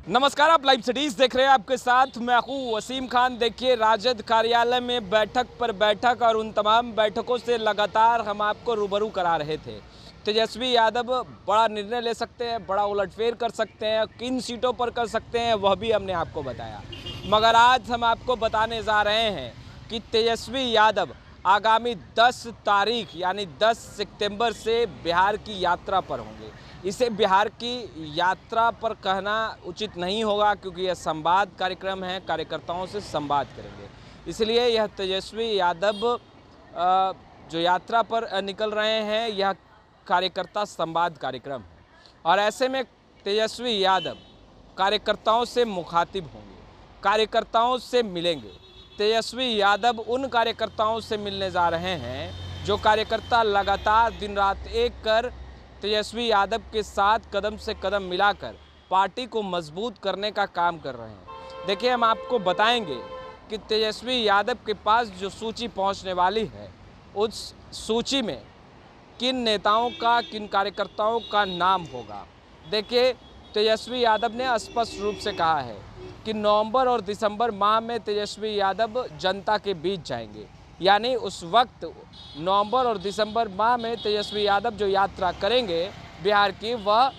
नमस्कार, आप live cities देख रहे हैं। आपके साथ मैं हूं वसीम खान। देखिए, राजद कार्यालय में बैठक पर बैठक और उन तमाम बैठकों से लगातार हम आपको रूबरू करा रहे थे। तेजस्वी यादव बड़ा निर्णय ले सकते हैं, बड़ा उलटफेर कर सकते हैं, किन सीटों पर कर सकते हैं वह भी हमने आपको बताया। मगर आज हम आपको बताने जा रहे हैं कि तेजस्वी यादव आगामी 10 तारीख यानी 10 सितंबर से बिहार की यात्रा पर होंगे। इसे बिहार की यात्रा पर कहना उचित नहीं होगा, क्योंकि यह संवाद कार्यक्रम है, कार्यकर्ताओं से संवाद करेंगे। इसलिए यह तेजस्वी यादव जो यात्रा पर निकल रहे हैं, यह कार्यकर्ता संवाद कार्यक्रम है। और ऐसे में तेजस्वी यादव कार्यकर्ताओं से मुखातिब होंगे, कार्यकर्ताओं से मिलेंगे। तेजस्वी यादव उन कार्यकर्ताओं से मिलने जा रहे हैं जो कार्यकर्ता लगातार दिन रात एक कर तेजस्वी यादव के साथ कदम से कदम मिलाकर पार्टी को मजबूत करने का काम कर रहे हैं। देखिए, हम आपको बताएंगे कि तेजस्वी यादव के पास जो सूची पहुंचने वाली है, उस सूची में किन नेताओं का, किन कार्यकर्ताओं का नाम होगा। देखिए, तेजस्वी यादव ने स्पष्ट रूप से कहा है कि नवंबर और दिसंबर माह में तेजस्वी यादव जनता के बीच जाएंगे। यानी उस वक्त नवंबर और दिसंबर माह में तेजस्वी यादव जो यात्रा करेंगे बिहार की, वह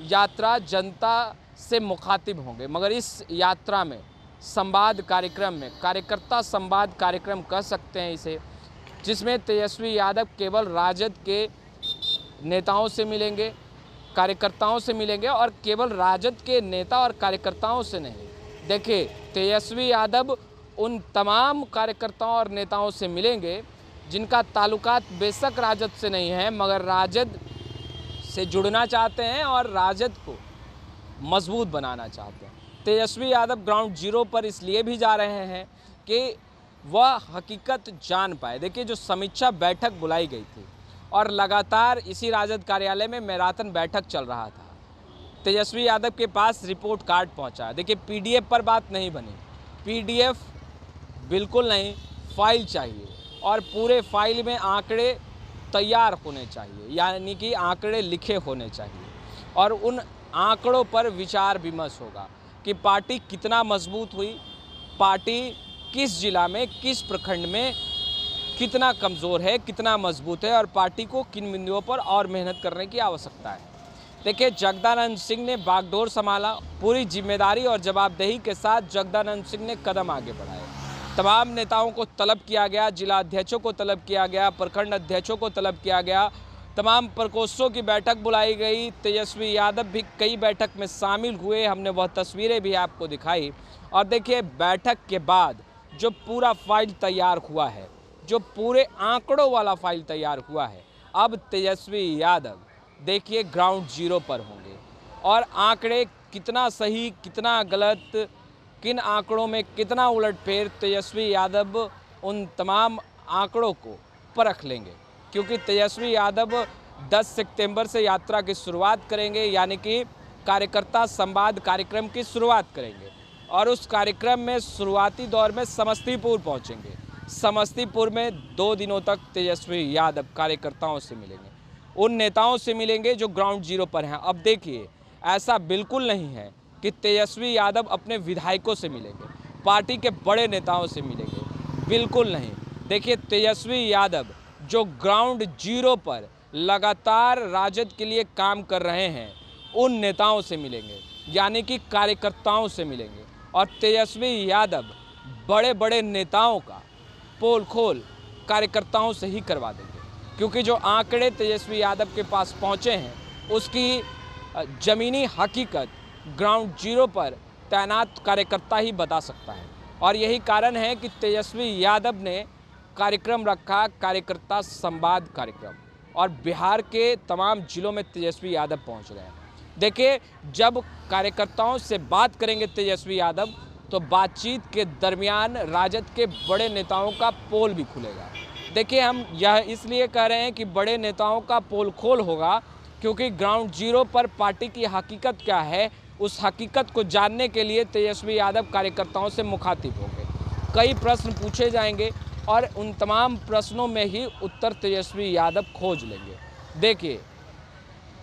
यात्रा जनता से मुखातिब होंगे। मगर इस यात्रा में संवाद कार्यक्रम में, कार्यकर्ता संवाद कार्यक्रम कह सकते हैं इसे, जिसमें तेजस्वी यादव केवल राजद के नेताओं से मिलेंगे, कार्यकर्ताओं से मिलेंगे, और केवल राजद के नेता और कार्यकर्ताओं से नहीं। देखिए, तेजस्वी यादव उन तमाम कार्यकर्ताओं और नेताओं से मिलेंगे जिनका ताल्लुकात बेशक राजद से नहीं है, मगर राजद से जुड़ना चाहते हैं और राजद को मजबूत बनाना चाहते हैं। तेजस्वी यादव ग्राउंड जीरो पर इसलिए भी जा रहे हैं कि वह हकीकत जान पाए। देखिए, जो समीक्षा बैठक बुलाई गई थी और लगातार इसी राजद कार्यालय में मैराथन बैठक चल रहा था, तेजस्वी यादव के पास रिपोर्ट कार्ड पहुंचा। देखिए, पीडीएफ पर बात नहीं बनी, पीडीएफ बिल्कुल नहीं, फाइल चाहिए और पूरे फाइल में आंकड़े तैयार होने चाहिए, यानी कि आंकड़े लिखे होने चाहिए। और उन आंकड़ों पर विचार विमर्श होगा कि पार्टी कितना मजबूत हुई, पार्टी किस जिला में, किस प्रखंड में कितना कमज़ोर है, कितना मजबूत है, और पार्टी को किन बिंदुओं पर और मेहनत करने की आवश्यकता है। देखिए, जगदानंद सिंह ने बागडोर संभाला, पूरी जिम्मेदारी और जवाबदेही के साथ जगदानंद सिंह ने कदम आगे बढ़ाए। तमाम नेताओं को तलब किया गया, जिला अध्यक्षों को तलब किया गया, प्रखंड अध्यक्षों को तलब किया गया, तमाम प्रकोष्ठों की बैठक बुलाई गई। तेजस्वी यादव भी कई बैठक में शामिल हुए, हमने वह तस्वीरें भी आपको दिखाई। और देखिए, बैठक के बाद जो पूरा फाइल तैयार हुआ है, जो पूरे आंकड़ों वाला फाइल तैयार हुआ है, अब तेजस्वी यादव देखिए ग्राउंड जीरो पर होंगे और आंकड़े कितना सही, कितना गलत, किन आंकड़ों में कितना उलटफेर, तेजस्वी यादव उन तमाम आंकड़ों को परख लेंगे। क्योंकि तेजस्वी यादव 10 सितंबर से यात्रा की शुरुआत करेंगे, यानी कि कार्यकर्ता संवाद कार्यक्रम की शुरुआत करेंगे। और उस कार्यक्रम में शुरुआती दौर में समस्तीपुर पहुंचेंगे। समस्तीपुर में 2 दिनों तक तेजस्वी यादव कार्यकर्ताओं से मिलेंगे, उन नेताओं से मिलेंगे जो ग्राउंड जीरो पर हैं। अब देखिए, ऐसा बिल्कुल नहीं है कि तेजस्वी यादव अपने विधायकों से मिलेंगे, पार्टी के बड़े नेताओं से मिलेंगे, बिल्कुल नहीं। देखिए, तेजस्वी यादव जो ग्राउंड जीरो पर लगातार राजद के लिए काम कर रहे हैं, उन नेताओं से मिलेंगे, यानी कि कार्यकर्ताओं से मिलेंगे। और तेजस्वी यादव बड़े बड़े नेताओं का पोल खोल कार्यकर्ताओं से ही करवा देंगे, क्योंकि जो आंकड़े तेजस्वी यादव के पास पहुंचे हैं, उसकी ज़मीनी हकीकत ग्राउंड जीरो पर तैनात कार्यकर्ता ही बता सकता है। और यही कारण है कि तेजस्वी यादव ने कार्यक्रम रखा, कार्यकर्ता संवाद कार्यक्रम, और बिहार के तमाम जिलों में तेजस्वी यादव पहुंच रहे हैं। देखिए, जब कार्यकर्ताओं से बात करेंगे तेजस्वी यादव, तो बातचीत के दरमियान राजद के बड़े नेताओं का पोल भी खुलेगा। देखिए, हम यह इसलिए कह रहे हैं कि बड़े नेताओं का पोल खोल होगा, क्योंकि ग्राउंड जीरो पर पार्टी की हकीकत क्या है, उस हकीकत को जानने के लिए तेजस्वी यादव कार्यकर्ताओं से मुखातिब होंगे। कई प्रश्न पूछे जाएंगे और उन तमाम प्रश्नों में ही उत्तर तेजस्वी यादव खोज लेंगे। देखिए,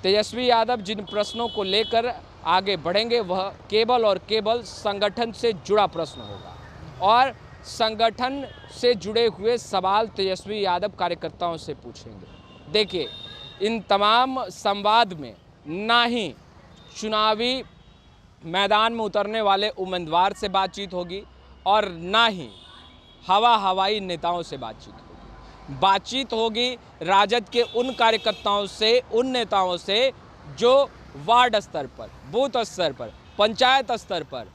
तेजस्वी यादव जिन प्रश्नों को लेकर आगे बढ़ेंगे वह केवल और केवल संगठन से जुड़ा प्रश्न होगा और संगठन से जुड़े हुए सवाल तेजस्वी यादव कार्यकर्ताओं से पूछेंगे। देखिए, इन तमाम संवाद में ना ही चुनावी मैदान में उतरने वाले उम्मीदवार से बातचीत होगी और ना ही हवाई नेताओं से बातचीत होगी राजद के उन कार्यकर्ताओं से, उन नेताओं से जो वार्ड स्तर पर, बूथ स्तर पर, पंचायत स्तर पर,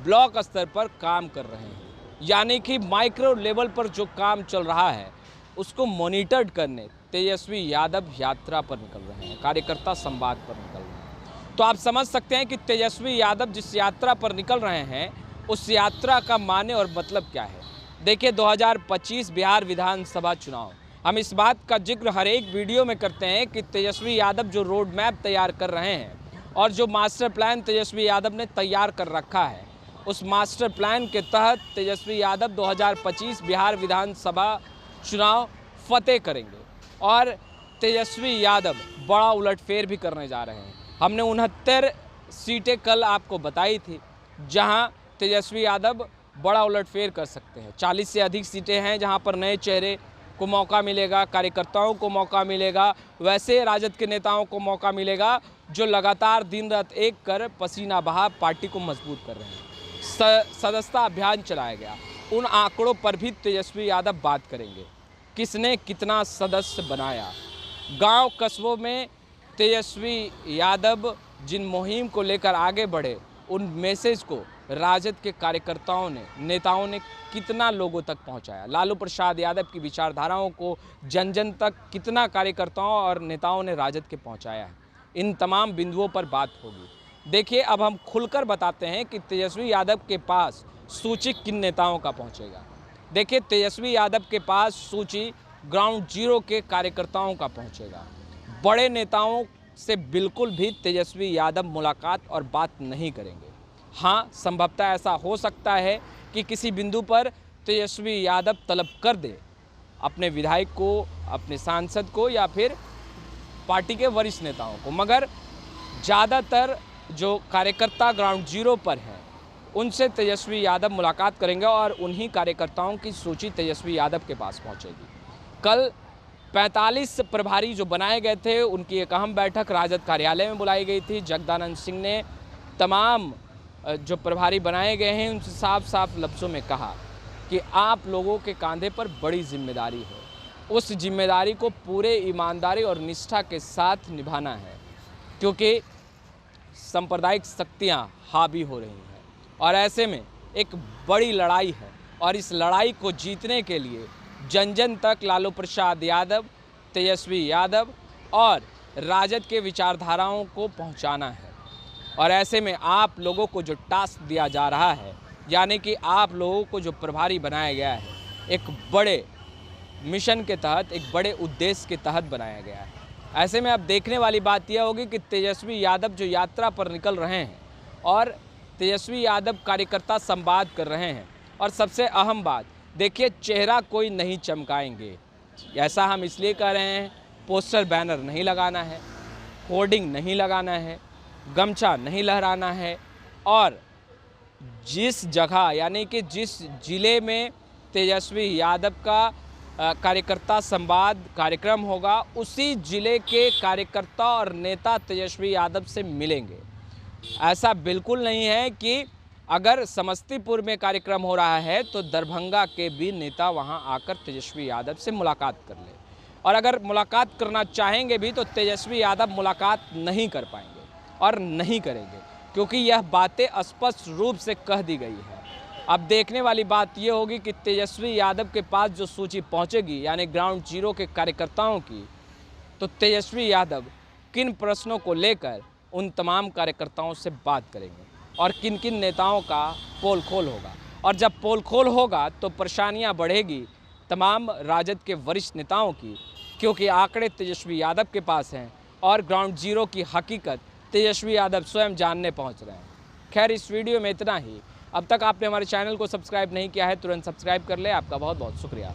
ब्लॉक स्तर पर काम कर रहे हैं। यानी कि माइक्रो लेवल पर जो काम चल रहा है उसको मॉनिटर्ड करने तेजस्वी यादव यात्रा पर निकल रहे हैं, कार्यकर्ता संवाद पर निकल रहे हैं। तो आप समझ सकते हैं कि तेजस्वी यादव जिस यात्रा पर निकल रहे हैं उस यात्रा का माने और मतलब क्या है। देखिए, 2025 बिहार विधानसभा चुनाव, हम इस बात का जिक्र हर एक वीडियो में करते हैं कि तेजस्वी यादव जो रोड मैप तैयार कर रहे हैं और जो मास्टर प्लान तेजस्वी यादव ने तैयार कर रखा है, उस मास्टर प्लान के तहत तेजस्वी यादव 2025 बिहार विधानसभा चुनाव फतेह करेंगे और तेजस्वी यादव बड़ा उलटफेर भी करने जा रहे हैं। हमने 69 सीटें कल आपको बताई थी जहां तेजस्वी यादव बड़ा उलटफेर कर सकते हैं। 40 से अधिक सीटें हैं जहां पर नए चेहरे को मौका मिलेगा, कार्यकर्ताओं को मौका मिलेगा, वैसे राजद के नेताओं को मौका मिलेगा जो लगातार दिन रात एक कर पसीना बहा पार्टी को मजबूत कर रहे हैं। सदस्यता अभियान चलाया गया, उन आंकड़ों पर भी तेजस्वी यादव बात करेंगे। किसने कितना सदस्य बनाया, गांव कस्बों में तेजस्वी यादव जिन मुहिम को लेकर आगे बढ़े उन मैसेज को राजद के कार्यकर्ताओं ने, नेताओं ने कितना लोगों तक पहुंचाया, लालू प्रसाद यादव की विचारधाराओं को जन जन तक कितना कार्यकर्ताओं और नेताओं ने राजद के पहुंचाया है, इन तमाम बिंदुओं पर बात होगी। देखिए, अब हम खुलकर बताते हैं कि तेजस्वी यादव के पास सूची किन नेताओं का पहुंचेगा। देखिए, तेजस्वी यादव के पास सूची ग्राउंड जीरो के कार्यकर्ताओं का पहुंचेगा। बड़े नेताओं से बिल्कुल भी तेजस्वी यादव मुलाकात और बात नहीं करेंगे। हाँ, संभवतः ऐसा हो सकता है कि किसी बिंदु पर तेजस्वी यादव तलब कर दे अपने विधायक को, अपने सांसद को या फिर पार्टी के वरिष्ठ नेताओं को, मगर ज़्यादातर जो कार्यकर्ता ग्राउंड जीरो पर हैं उनसे तेजस्वी यादव मुलाकात करेंगे और उन्हीं कार्यकर्ताओं की सूची तेजस्वी यादव के पास पहुंचेगी। कल 45 प्रभारी जो बनाए गए थे उनकी एक अहम बैठक राजद कार्यालय में बुलाई गई थी। जगदानंद सिंह ने तमाम जो प्रभारी बनाए गए हैं उनसे साफ साफ लफ्ज़ों में कहा कि आप लोगों के कंधे पर बड़ी जिम्मेदारी है, उस जिम्मेदारी को पूरे ईमानदारी और निष्ठा के साथ निभाना है, क्योंकि सांप्रदायिक शक्तियां हावी हो रही हैं और ऐसे में एक बड़ी लड़ाई है और इस लड़ाई को जीतने के लिए जन जन तक लालू प्रसाद यादव, तेजस्वी यादव और राजद के विचारधाराओं को पहुंचाना है। और ऐसे में आप लोगों को जो टास्क दिया जा रहा है, यानी कि आप लोगों को जो प्रभारी बनाया गया है, एक बड़े मिशन के तहत, एक बड़े उद्देश्य के तहत बनाया गया है। ऐसे में अब देखने वाली बात यह होगी कि तेजस्वी यादव जो यात्रा पर निकल रहे हैं और तेजस्वी यादव कार्यकर्ता संवाद कर रहे हैं, और सबसे अहम बात देखिए, चेहरा कोई नहीं चमकाएंगे। ऐसा हम इसलिए कह रहे हैं, पोस्टर बैनर नहीं लगाना है, होर्डिंग नहीं लगाना है, गमछा नहीं लहराना है और जिस जगह यानी कि जिस जिले में तेजस्वी यादव का कार्यकर्ता संवाद कार्यक्रम होगा उसी जिले के कार्यकर्ता और नेता तेजस्वी यादव से मिलेंगे। ऐसा बिल्कुल नहीं है कि अगर समस्तीपुर में कार्यक्रम हो रहा है तो दरभंगा के भी नेता वहां आकर तेजस्वी यादव से मुलाकात कर ले, और अगर मुलाकात करना चाहेंगे भी तो तेजस्वी यादव मुलाकात नहीं कर पाएंगे और नहीं करेंगे, क्योंकि यह बातें स्पष्ट रूप से कह दी गई है। अब देखने वाली बात यह होगी कि तेजस्वी यादव के पास जो सूची पहुंचेगी यानी ग्राउंड जीरो के कार्यकर्ताओं की, तो तेजस्वी यादव किन प्रश्नों को लेकर उन तमाम कार्यकर्ताओं से बात करेंगे और किन किन नेताओं का पोल खोल होगा। और जब पोल खोल होगा तो परेशानियां बढ़ेगी तमाम राजद के वरिष्ठ नेताओं की, क्योंकि आंकड़े तेजस्वी यादव के पास हैं और ग्राउंड जीरो की हकीकत तेजस्वी यादव स्वयं जानने पहुंच रहे हैं। खैर, इस वीडियो में इतना ही। अब तक आपने हमारे चैनल को सब्सक्राइब नहीं किया है, तुरंत सब्सक्राइब कर ले। आपका बहुत बहुत शुक्रिया।